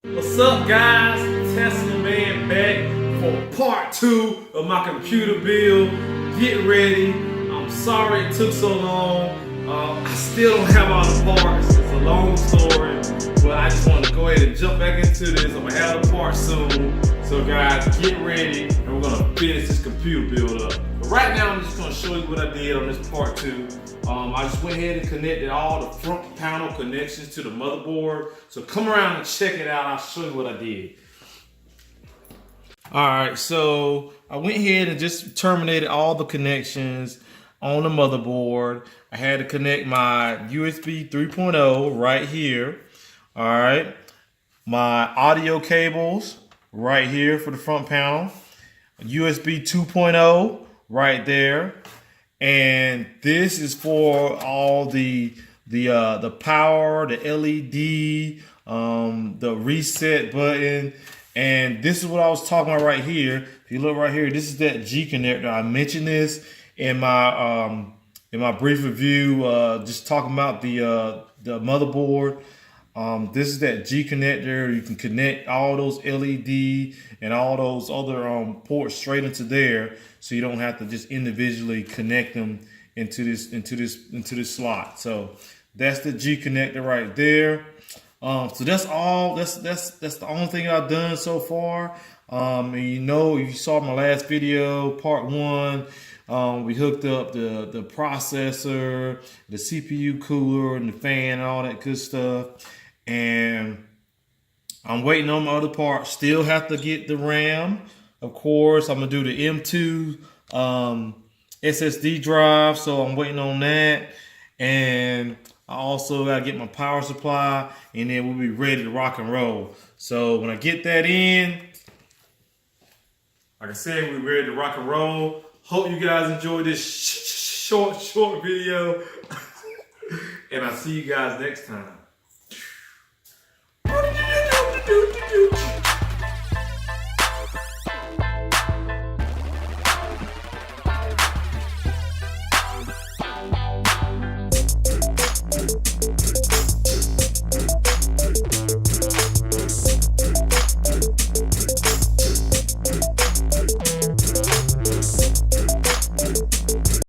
What's up, guys? Teslaman back for part 2 of my computer build. Get ready. I'm sorry it took so long. I still don't have all the parts. It's a long story, but I just want to go ahead and jump back into this. I'm gonna have the parts soon. So guys, get ready and we're gonna finish this computer build up. But right now, I'm just gonna show you what I did on this part 2. I just went ahead and connected all the front panel connections to the motherboard. So come around and check it out. I'll show you what I did. All right, so I went ahead and just terminated all the connections on the motherboard. I had to connect my USB 3.0 right here. All right, my audio cables right here for the front panel. USB 2.0 right there. And this is for all the power, the LED, the reset button, and this is what I was talking about right here. If you look right here, this is that G connector. I mentioned this in my brief review, just talking about the motherboard. This is that G connector. You can connect all those LED and all those other ports straight into there, so you don't have to just individually connect them into this slot. So that's the G connector right there. So that's all. That's the only thing I've done so far. And if you saw my last video, part 1. We hooked up the processor, the CPU cooler, and the fan, and all that good stuff. And I'm waiting on my other parts. Still have to get the RAM. Of course, I'm gonna do the M2 SSD drive, so I'm waiting on that. And I also gotta get my power supply, and then we'll be ready to rock and roll. So when I get that in, like I said, we're ready to rock and roll. Hope you guys enjoyed this short video. And I'll see you guys next time.